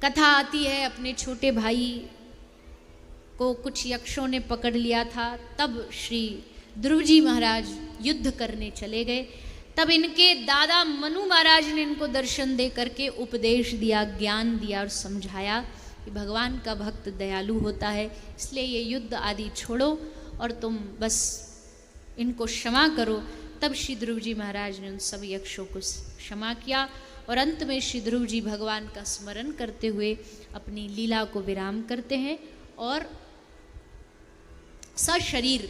कथा आती है अपने छोटे भाई को कुछ यक्षों ने पकड़ लिया था, तब श्री ध्रुव जी महाराज युद्ध करने चले गए। तब इनके दादा मनु महाराज ने इनको दर्शन दे करके उपदेश दिया, ज्ञान दिया और समझाया कि भगवान का भक्त दयालु होता है, इसलिए ये युद्ध आदि छोड़ो और तुम बस इनको क्षमा करो। तब श्री ध्रुव जी महाराज ने उन सब यक्षों को क्षमा किया और अंत में श्री ध्रुव जी भगवान का स्मरण करते हुए अपनी लीला को विराम करते हैं और सशरीर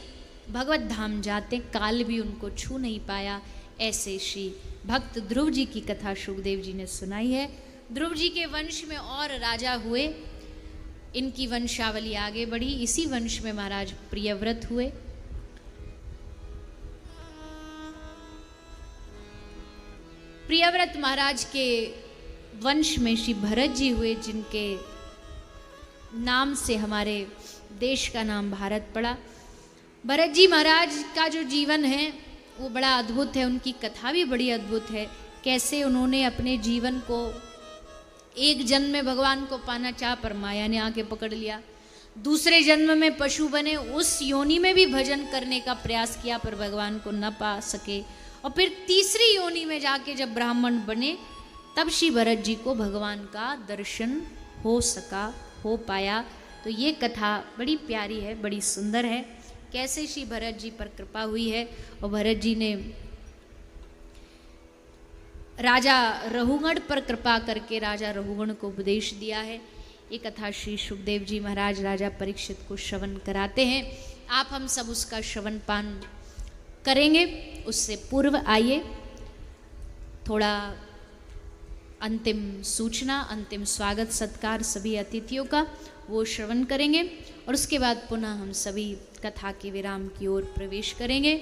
भगवत धाम जाते, काल भी उनको छू नहीं पाया। ऐसे श्री भक्त ध्रुव जी की कथा शुकदेव जी ने सुनाई है। ध्रुव जी के वंश में और राजा हुए, इनकी वंशावली आगे बढ़ी। इसी वंश में महाराज प्रियव्रत हुए। प्रियव्रत महाराज के वंश में श्री भरत जी हुए, जिनके नाम से हमारे देश का नाम भारत पड़ा। भरत जी महाराज का जो जीवन है वो बड़ा अद्भुत है, उनकी कथा भी बड़ी अद्भुत है। कैसे उन्होंने अपने जीवन को एक जन्म में भगवान को पाना चाहा पर माया ने आके पकड़ लिया, दूसरे जन्म में पशु बने, उस योनि में भी भजन करने का प्रयास किया पर भगवान को न पा सके, और फिर तीसरी योनि में जाके जब ब्राह्मण बने तब श्री भरत जी को भगवान का दर्शन हो पाया। तो ये कथा बड़ी प्यारी है, बड़ी सुंदर है, कैसे श्री भरत जी पर कृपा हुई है। और भरत जी ने राजा रहुगण पर कृपा करके राजा रहुगण को उपदेश दिया है। ये कथा श्री शुकदेव जी महाराज राजा परीक्षित को श्रवण कराते हैं। आप हम सब उसका श्रवण पान करेंगे। उससे पूर्व आइए थोड़ा अंतिम सूचना, अंतिम स्वागत सत्कार सभी अतिथियों का वो श्रवण करेंगे और उसके बाद पुनः हम सभी कथा के विराम की ओर प्रवेश करेंगे।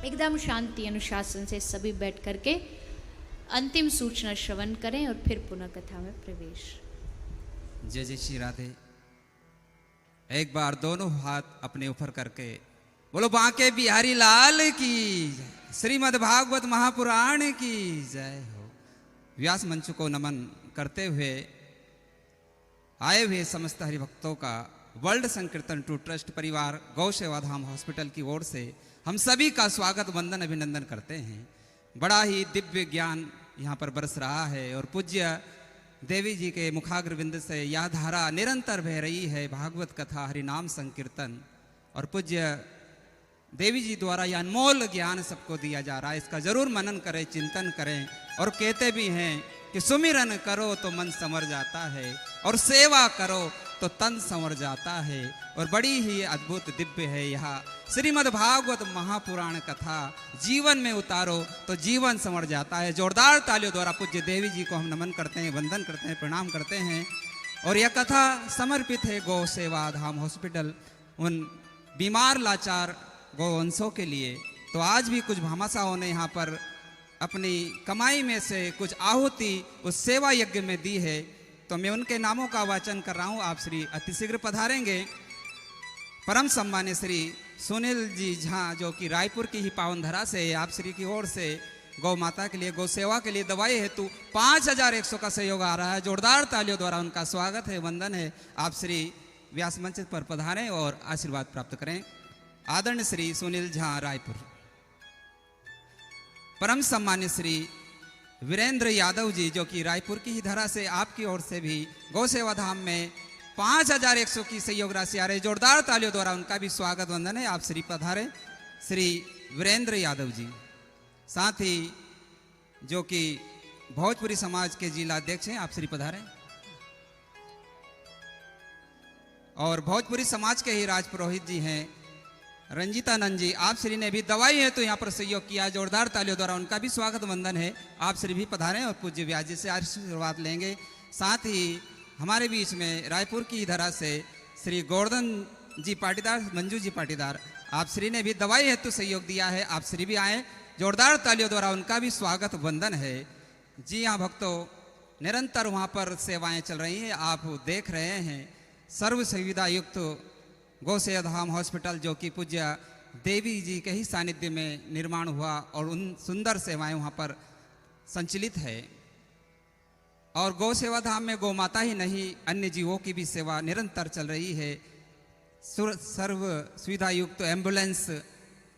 एकदम शांति अनुशासन से सभी बैठ करके अंतिम सूचना श्रवण करें और फिर पुनः कथा में प्रवेश। जय जय श्री राधे। एक बार दोनों हाथ अपने ऊपर करके बोलो बांके बिहारी लाल की जय, श्रीमद् भागवत महापुराण की जय हो। व्यास मंच को नमन करते हुए आए हुए समस्त हरिभक्तों का वर्ल्ड संकीर्तन टू ट्रस्ट परिवार गौ सेवा धाम हॉस्पिटल की ओर से हम सभी का स्वागत वंदन अभिनंदन करते हैं। बड़ा ही दिव्य ज्ञान यहाँ पर बरस रहा है और पूज्य देवी जी के मुखाग्रविंद से यह धारा निरंतर बह रही है, भागवत कथा हरिनाम संकीर्तन, और पूज्य देवी जी द्वारा यह अनमोल ज्ञान सबको दिया जा रहा है। इसका जरूर मनन करें, चिंतन करें। और कहते भी हैं कि सुमिरन करो तो मन संवर जाता है और सेवा करो तो तन संवर जाता है। और बड़ी ही अद्भुत दिव्य है यह श्रीमद् भागवत महापुराण कथा। जीवन में उतारो तो जीवन संवर जाता है। जोरदार तालियों द्वारा पूज्य देवी जी को हम नमन करते हैं, वंदन करते हैं, प्रणाम करते हैं। और यह कथा समर्पित है गौ सेवा धाम हॉस्पिटल उन बीमार लाचार गौवंशों के लिए। तो आज भी कुछ भामाशाहों ने यहाँ पर अपनी कमाई में से कुछ आहुति उस सेवा यज्ञ में दी है। तो मैं उनके नामों का वाचन कर रहा हूँ। आप श्री अतिशीघ्र पधारेंगे। परम सम्मान्य श्री सुनील जी झा, जो कि रायपुर की ही पावन धरा से आप श्री की ओर से गौ माता के लिए, गौ सेवा के लिए दवाई हेतु 5100 का सहयोग आ रहा है। जोरदार तालियों द्वारा उनका स्वागत है, वंदन है। आप श्री व्यास मंच पर पधारें और आशीर्वाद प्राप्त करें। आदरणीय श्री सुनील झा रायपुर। परम सम्मान्य श्री वीरेंद्र यादव जी, जो कि रायपुर की ही धरा से आपकी ओर से भी गौ सेवा धाम में 5100 की सहयोग राशि आ रही। जोरदार तालियों द्वारा उनका भी स्वागत वंदन है। आप श्री पधारे श्री वीरेंद्र यादव जी। साथ ही जो कि भोजपुरी समाज के जिला अध्यक्ष हैं, आप श्री पधारे। और भोजपुरी समाज के ही राज पुरोहित जी हैं रंजीतानंद जी, आप श्री ने भी दवाई है तो यहाँ पर सहयोग किया। जोरदार तालियों द्वारा उनका भी स्वागत वंदन है। आप श्री भी पधारें और पूज्य व्यास जी से आशीर्वाद लेंगे। साथ ही हमारे बीच में रायपुर की धरा से श्री गोवर्धन जी पाटीदार, मंजू जी पाटीदार, आप श्री ने भी दवाई हेतु सहयोग दिया है। आप श्री भी आए। जोरदार तालियों द्वारा उनका भी स्वागत वंदन है। जी हाँ भक्तों, निरंतर वहाँ पर सेवाएं चल रही हैं। आप देख रहे हैं सर्व सुविधा युक्त गौ सेवा धाम हॉस्पिटल, जो कि पूज्य देवी जी के ही सानिध्य में निर्माण हुआ और उन सुंदर सेवाएं वहाँ पर संचालित है। और गौ सेवा धाम में गौ माता ही नहीं, अन्य जीवों की भी सेवा निरंतर चल रही है। सर्व सुविधा युक्त एम्बुलेंस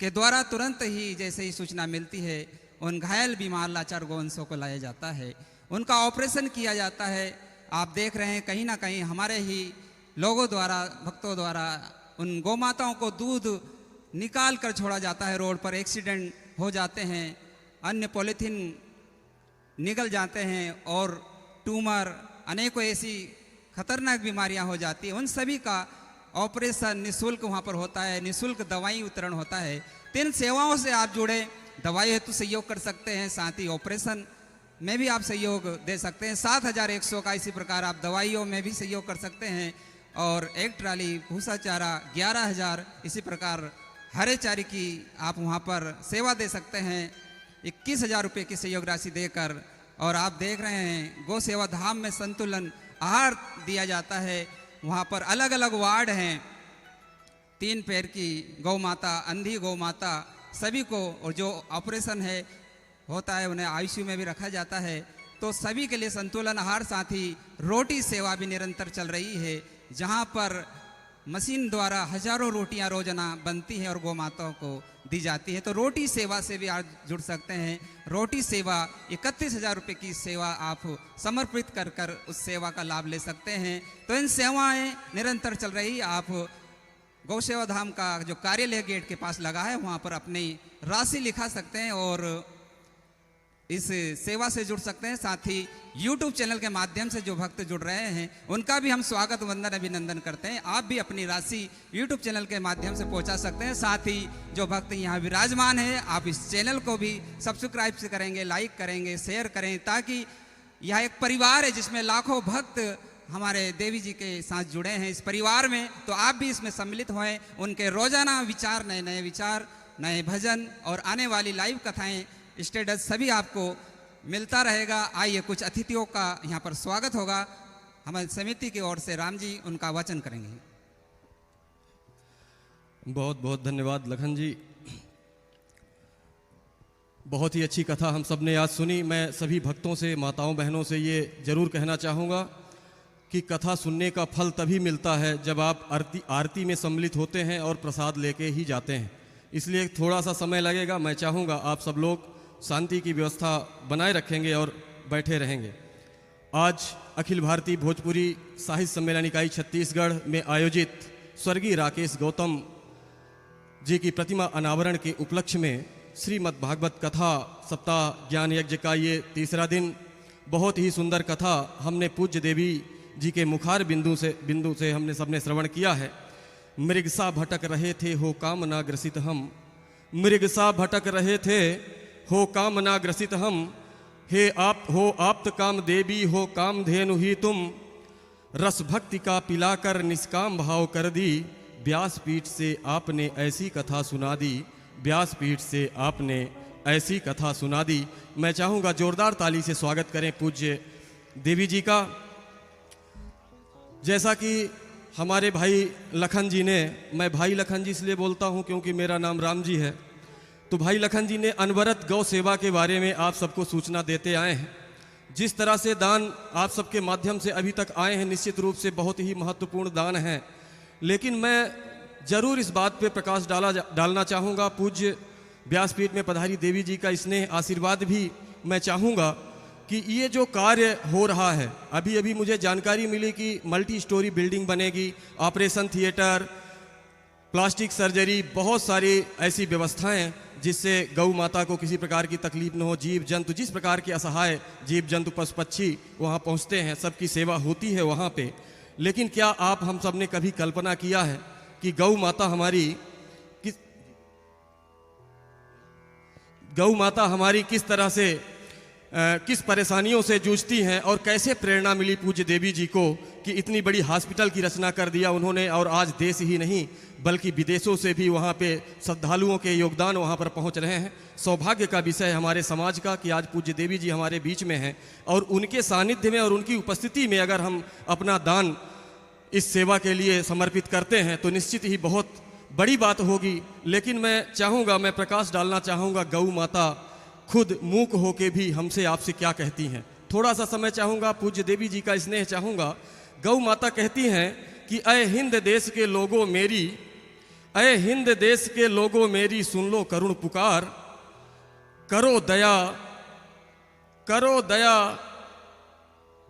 के द्वारा तुरंत ही जैसे ही सूचना मिलती है, उन घायल बीमार लाचार गौवंशों को लाया जाता है, उनका ऑपरेशन किया जाता है। आप देख रहे हैं कहीं ना कहीं हमारे ही लोगों द्वारा, भक्तों द्वारा उन गौ माताओं को दूध निकाल कर छोड़ा जाता है। रोड पर एक्सीडेंट हो जाते हैं, अन्य पॉलीथीन निकल जाते हैं और ट्यूमर, अनेकों ऐसी खतरनाक बीमारियां हो जाती हैं। उन सभी का ऑपरेशन निःशुल्क वहाँ पर होता है, निःशुल्क दवाई वितरण होता है। 3 सेवाओं से आप जुड़े, दवाई हेतु सहयोग कर सकते हैं, साथ ही ऑपरेशन में भी आप सहयोग दे सकते हैं। 7100 का इसी प्रकार आप दवाइयों में भी सहयोग कर सकते हैं। और एक ट्राली भूसा चारा 11,000, इसी प्रकार हरे चारे की आप वहाँ पर सेवा दे सकते हैं 21,000 रुपये की सहयोग राशि देकर। और आप देख रहे हैं गौ सेवा धाम में संतुलन आहार दिया जाता है। वहाँ पर अलग अलग वार्ड हैं, 3 पैर की गौ माता, अंधी गौ माता, सभी को, और जो ऑपरेशन है होता है उन्हें आईसीयू में भी रखा जाता है। तो सभी के लिए संतुलन आहार, साथ ही रोटी सेवा भी निरंतर चल रही है, जहाँ पर मशीन द्वारा हजारों रोटियां रोजाना बनती हैं और गौ माताओं को दी जाती है। तो रोटी सेवा से भी आप जुड़ सकते हैं। रोटी सेवा 31,000 रुपये की सेवा आप समर्पित कर कर उस सेवा का लाभ ले सकते हैं। तो इन सेवाएं निरंतर चल रही। आप गौ सेवा धाम का जो कार्यालय गेट के पास लगा है, वहाँ पर अपनी राशि लिखा सकते हैं और इस सेवा से जुड़ सकते हैं। साथ ही YouTube चैनल के माध्यम से जो भक्त जुड़ रहे हैं, उनका भी हम स्वागत, वंदन, अभिनंदन करते हैं। आप भी अपनी राशि YouTube चैनल के माध्यम से पहुंचा सकते हैं। साथ ही जो भक्त यहाँ विराजमान है, आप इस चैनल को भी सब्सक्राइब से करेंगे, लाइक करेंगे, शेयर करें, ताकि यह एक परिवार है जिसमें लाखों भक्त हमारे देवी जी के साथ जुड़े हैं इस परिवार में। तो आप भी इसमें सम्मिलित होएं। उनके रोजाना विचार, नए नए विचार, नए भजन और आने वाली लाइव कथाएं, स्टेटस सभी आपको मिलता रहेगा। आइए कुछ अतिथियों का यहाँ पर स्वागत होगा। हमारी समिति की ओर से राम जी उनका वचन करेंगे। बहुत बहुत धन्यवाद लखन जी, बहुत ही अच्छी कथा हम सब ने आज सुनी। मैं सभी भक्तों से, माताओं बहनों से ये जरूर कहना चाहूँगा कि कथा सुनने का फल तभी मिलता है जब आप आरती में सम्मिलित होते हैं और प्रसाद लेके ही जाते हैं। इसलिए थोड़ा सा समय लगेगा। मैं चाहूँगा आप सब लोग शांति की व्यवस्था बनाए रखेंगे और बैठे रहेंगे। आज अखिल भारतीय भोजपुरी साहित्य सम्मेलन इकाई छत्तीसगढ़ में आयोजित स्वर्गीय राकेश गौतम जी की प्रतिमा अनावरण के उपलक्ष्य में श्रीमद् भागवत कथा सप्ताह ज्ञान यज्ञ का ये 3रा दिन, बहुत ही सुंदर कथा हमने पूज्य देवी जी के मुखार बिंदु से हमने सबने श्रवण किया है। मृगसा भटक रहे थे हो कामना ग्रसित हम, मृगसा भटक रहे थे हो कामना ग्रसित हम, हे आप हो आप्त काम देवी हो काम धेनु ही तुम, रस भक्ति का पिलाकर निष्काम भाव कर दी, व्यासपीठ से आपने ऐसी कथा सुना दी, व्यासपीठ से आपने ऐसी कथा सुना दी। मैं चाहूँगा जोरदार ताली से स्वागत करें पूज्य देवी जी का। जैसा कि हमारे भाई लखन जी ने, मैं भाई लखन जी इसलिए बोलता हूँ क्योंकि मेरा नाम राम जी है, तो भाई लखन जी ने अनवरत गौ सेवा के बारे में आप सबको सूचना देते आए हैं। जिस तरह से दान आप सबके माध्यम से अभी तक आए हैं, निश्चित रूप से बहुत ही महत्वपूर्ण दान है। लेकिन मैं जरूर इस बात पे प्रकाश डालना चाहूँगा, पूज्य व्यासपीठ में पधारी देवी जी का स्नेह आशीर्वाद भी मैं चाहूँगा कि ये जो कार्य हो रहा है, अभी अभी मुझे जानकारी मिली कि मल्टी स्टोरी बिल्डिंग बनेगी, ऑपरेशन थिएटर, प्लास्टिक सर्जरी, बहुत सारी ऐसी व्यवस्थाएं जिससे गौ माता को किसी प्रकार की तकलीफ न हो। जीव जंतु, जिस प्रकार के असहाय जीव जंतु पशु पक्षी वहाँ पहुँचते हैं, सबकी सेवा होती है वहाँ पे। लेकिन क्या आप हम सब ने कभी कल्पना किया है कि गौ माता हमारी किस तरह से किस परेशानियों से जूझती हैं और कैसे प्रेरणा मिली पूज्य देवी जी को कि इतनी बड़ी हॉस्पिटल की रचना कर दिया उन्होंने। और आज देश ही नहीं बल्कि विदेशों से भी वहाँ पे श्रद्धालुओं के योगदान वहाँ पर पहुँच रहे हैं। सौभाग्य का विषय हमारे समाज का कि आज पूज्य देवी जी हमारे बीच में हैं और उनके सानिध्य में और उनकी उपस्थिति में अगर हम अपना दान इस सेवा के लिए समर्पित करते हैं तो निश्चित ही बहुत बड़ी बात होगी। लेकिन मैं चाहूँगा, मैं प्रकाश डालना चाहूँगा, गौ माता खुद मूक होके भी हमसे आपसे क्या कहती हैं। थोड़ा सा समय चाहूँगा, पूज्य देवी जी का स्नेह चाहूँगा। गौ माता कहती हैं कि अय हिंद देश के लोगों मेरी, अय हिंद देश के लोगों मेरी, सुन लो करुण पुकार, करो दया, करो दया,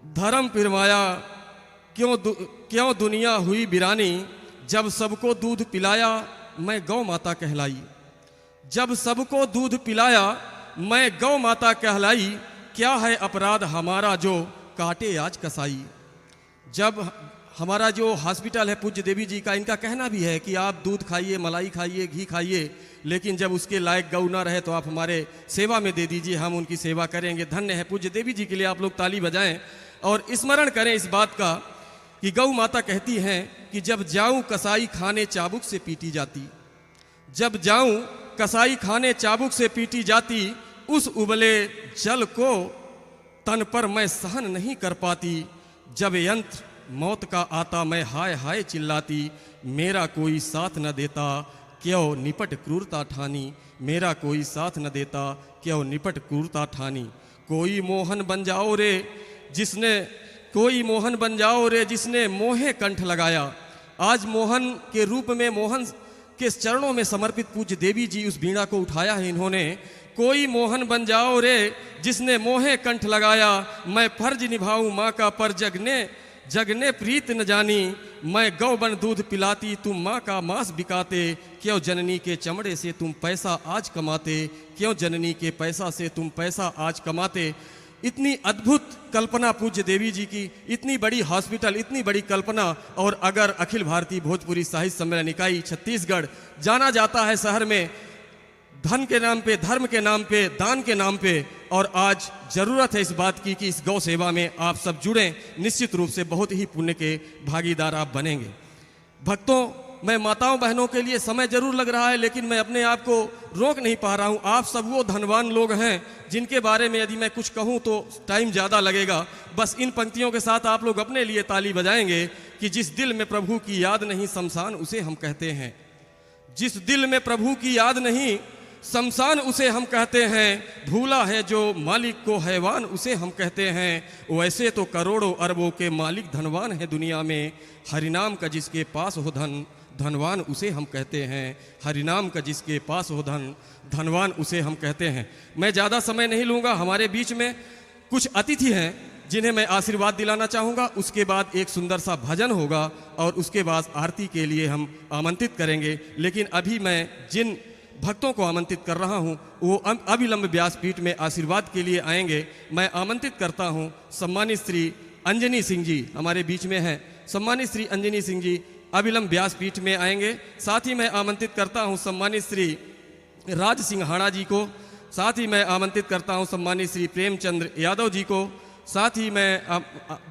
धर्म फिरमाया, क्यों दुनिया हुई बिरानी, जब सबको दूध पिलाया मैं गौ माता कहलाई, जब सबको दूध पिलाया मैं गौ माता कहलाई, क्या है अपराध हमारा जो काटे आज कसाई। जब हमारा जो हॉस्पिटल है पूज्य देवी जी का, इनका कहना भी है कि आप दूध खाइए, मलाई खाइए, घी खाइए, लेकिन जब उसके लायक गौ ना रहे तो आप हमारे सेवा में दे दीजिए, हम उनकी सेवा करेंगे। धन्य है पूज्य देवी जी के लिए आप लोग ताली बजाएं और स्मरण करें इस बात का कि गौ माता कहती हैं कि जब जाऊं कसाई खाने चाबुक से पीटी जाती, जब जाऊं कसाई खाने चाबुक से पीटी जाती, उस उबले जल को तन पर मैं सहन नहीं कर पाती, जब यंत्र मौत का आता मैं हाय हाय चिल्लाती, मेरा कोई साथ न देता क्यों निपट क्रूरता ठानी, मेरा कोई साथ न देता क्यों निपट क्रूरता ठानी। कोई मोहन बन जाओ रे जिसने, कोई मोहन बन जाओ रे जिसने मोहे कंठ लगाया। आज मोहन के रूप में, मोहन के चरणों में समर्पित पूज्य देवी जी उस वीणा को उठाया है इन्होंने। कोई मोहन बन जाओ रे जिसने मोहे कंठ लगाया, मैं फर्ज निभाऊं माँ का पर जगने जगने प्रीत न जानी, मैं गौ बन दूध पिलाती तुम माँ का मांस बिकाते, क्यों जननी के चमड़े से तुम पैसा आज कमाते, क्यों जननी के पैसा से तुम पैसा आज कमाते। इतनी अद्भुत कल्पना पूज्य देवी जी की, इतनी बड़ी हॉस्पिटल, इतनी बड़ी कल्पना। और अगर अखिल भारतीय भोजपुरी साहित्य सम्मेलन इकाई छत्तीसगढ़ जाना जाता है शहर में धन के नाम पे, धर्म के नाम पे, दान के नाम पे, और आज जरूरत है इस बात की कि इस गौ सेवा में आप सब जुड़ें, निश्चित रूप से बहुत ही पुण्य के भागीदार आप बनेंगे। भक्तों, मैं माताओं बहनों के लिए समय जरूर लग रहा है, लेकिन मैं अपने आप को रोक नहीं पा रहा हूँ। आप सब वो धनवान लोग हैं जिनके बारे में यदि मैं कुछ कहूँ तो टाइम ज़्यादा लगेगा। बस इन पंक्तियों के साथ आप लोग अपने लिए ताली बजाएंगे कि जिस दिल में प्रभु की याद नहीं शमशान उसे हम कहते हैं, जिस दिल में प्रभु की याद नहीं शमशान उसे हम कहते हैं, भूला है जो मालिक को हैवान उसे हम कहते हैं। वैसे तो करोड़ों अरबों के मालिक धनवान है दुनिया में, हरिनाम का जिसके पास हो धन धनवान उसे हम कहते हैं, हरिनाम का जिसके पास हो धन धनवान उसे हम कहते हैं। मैं ज़्यादा समय नहीं लूँगा। हमारे बीच में कुछ अतिथि हैं जिन्हें मैं आशीर्वाद दिलाना चाहूँगा। उसके बाद एक सुंदर सा भजन होगा और उसके बाद आरती के लिए हम आमंत्रित करेंगे। लेकिन अभी मैं जिन भक्तों को आमंत्रित कर रहा हूं वो अविलंब व्यासपीठ में आशीर्वाद के लिए आएंगे। मैं आमंत्रित करता हूं सम्मानित श्री अंजनी सिंह जी हमारे बीच में हैं। सम्मानित श्री अंजनी सिंह जी अविलंब व्यासपीठ में आएंगे। साथ ही मैं आमंत्रित करता हूं सम्मानित श्री राज सिंहाड़ा जी को। साथ ही मैं आमंत्रित करता हूं सम्मानित श्री प्रेमचंद्र यादव जी को। साथ ही मैं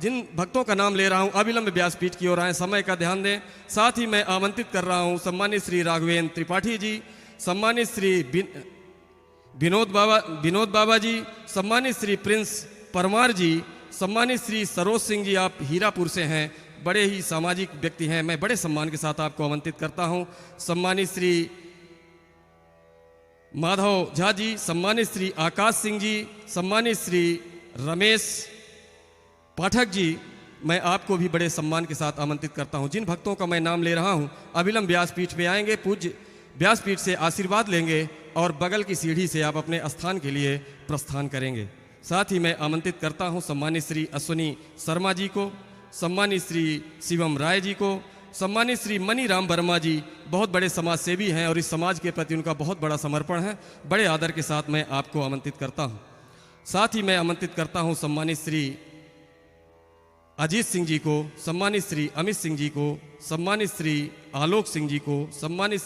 जिन भक्तों का नाम ले रहा हूं अविलंब व्यासपीठ की ओर आए, समय का ध्यान दें। साथ ही मैं आमंत्रित कर रहा हूं सम्मानित श्री राघवेंद्र त्रिपाठी जी, सम्मानित श्री विनोद बाबा जी, सम्मानित श्री प्रिंस परमार जी, सम्मानित श्री सरोज सिंह जी, आप हीरापुर से हैं, बड़े ही सामाजिक व्यक्ति हैं, मैं बड़े सम्मान के साथ आपको आमंत्रित करता हूं। सम्मानित श्री माधव झा जी, सम्मानित श्री आकाश सिंह जी, सम्मानित श्री रमेश पाठक जी, मैं आपको भी बड़े सम्मान के साथ आमंत्रित करता हूं। जिन भक्तों का मैं नाम ले रहा हूं अविलंब व्यासपीठ पे आएंगे, पूज्य व्यासपीठ से आशीर्वाद लेंगे और बगल की सीढ़ी से आप अपने स्थान के लिए प्रस्थान करेंगे। साथ ही मैं आमंत्रित करता हूं सम्मानित श्री अश्विनी शर्मा जी को, सम्मानित श्री शिवम राय जी को, सम्मानित श्री मनी राम वर्मा जी, बहुत बड़े समाज सेवी हैं और इस समाज के प्रति उनका बहुत बड़ा समर्पण है। बड़े आदर के साथ मैं आपको आमंत्रित करता हूं। साथ ही मैं आमंत्रित करता हूं सम्मानित श्री अजीत सिंह जी को, सम्मानित श्री अमित सिंह जी को, सम्मानित श्री आलोक सिंह जी को, सम्मानित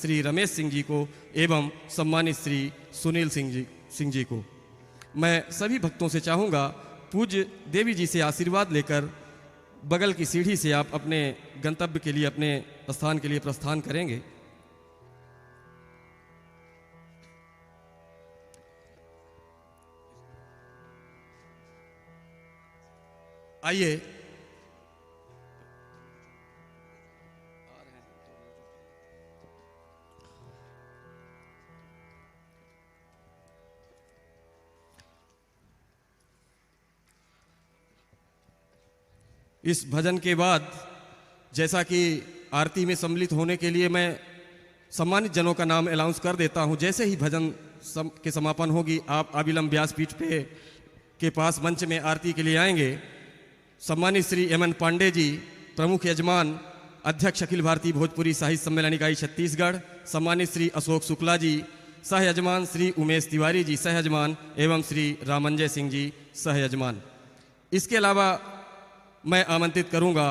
श्री रमेश सिंह जी को एवं सम्मानित श्री सुनील सिंह जी को। मैं सभी भक्तों से चाहूँगा पूज्य देवी जी से आशीर्वाद लेकर बगल की सीढ़ी से आप अपने गंतव्य के लिए, अपने स्थान के लिए प्रस्थान करेंगे। आइए इस भजन के बाद जैसा कि आरती में सम्मिलित होने के लिए मैं सम्मानित जनों का नाम अनाउंस कर देता हूं। जैसे ही भजन के समापन होगी, आप अविलंब व्यासपीठ पे के पास मंच में आरती के लिए आएंगे। सम्मानित श्री एमएन पांडे जी, प्रमुख यजमान, अध्यक्ष अखिल भारतीय भोजपुरी साहित्य सम्मेलन इकाई छत्तीसगढ़। सम्मानित श्री अशोक शुक्ला जी, सह यजमान श्री उमेश तिवारी जी, सह यजमान, एवं श्री रामंजय सिंह जी, सह यजमान। इसके अलावा मैं आमंत्रित करूंगा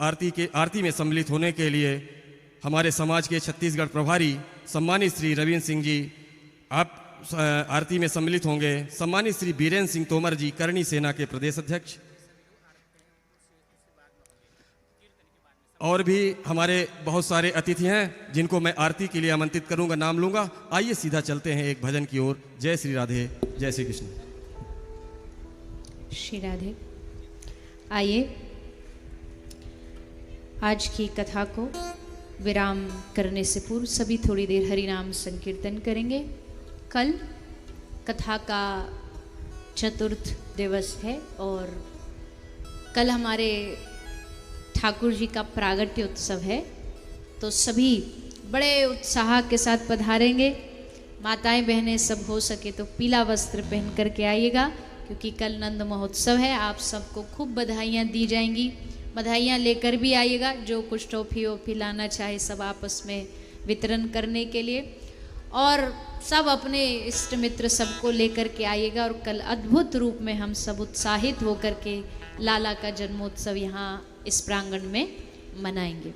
आरती में सम्मिलित होने के लिए हमारे समाज के छत्तीसगढ़ प्रभारी सम्मानित श्री रविंद्र सिंह जी, आप आरती में सम्मिलित होंगे। सम्मानित श्री बीरेंद्र सिंह तोमर जी, करणी सेना के प्रदेश अध्यक्ष, और भी हमारे बहुत सारे अतिथि हैं जिनको मैं आरती के लिए आमंत्रित करूंगा, नाम लूंगा। आइए सीधा चलते हैं एक भजन की ओर। जय श्री राधे, जय श्री कृष्ण। श्री राधे। आइए आज की कथा को विराम करने से पूर्व सभी थोड़ी देर हरि नाम संकीर्तन करेंगे। कल कथा का चतुर्थ दिवस है और कल हमारे ठाकुर जी का प्रागट्य उत्सव है, तो सभी बड़े उत्साह के साथ पधारेंगे। माताएं बहनें सब हो सके तो पीला वस्त्र पहन करके आइएगा, क्योंकि कल नंद महोत्सव है। आप सबको खूब बधाइयाँ दी जाएंगी, बधाइयाँ लेकर भी आइएगा। जो कुछ टॉफी वॉफी लाना चाहे सब आपस में वितरण करने के लिए, और सब अपने इष्ट मित्र सबको लेकर के आइएगा। और कल अद्भुत रूप में हम सब उत्साहित होकर के लाला का जन्मोत्सव यहाँ इस प्रांगण में मनाएंगे।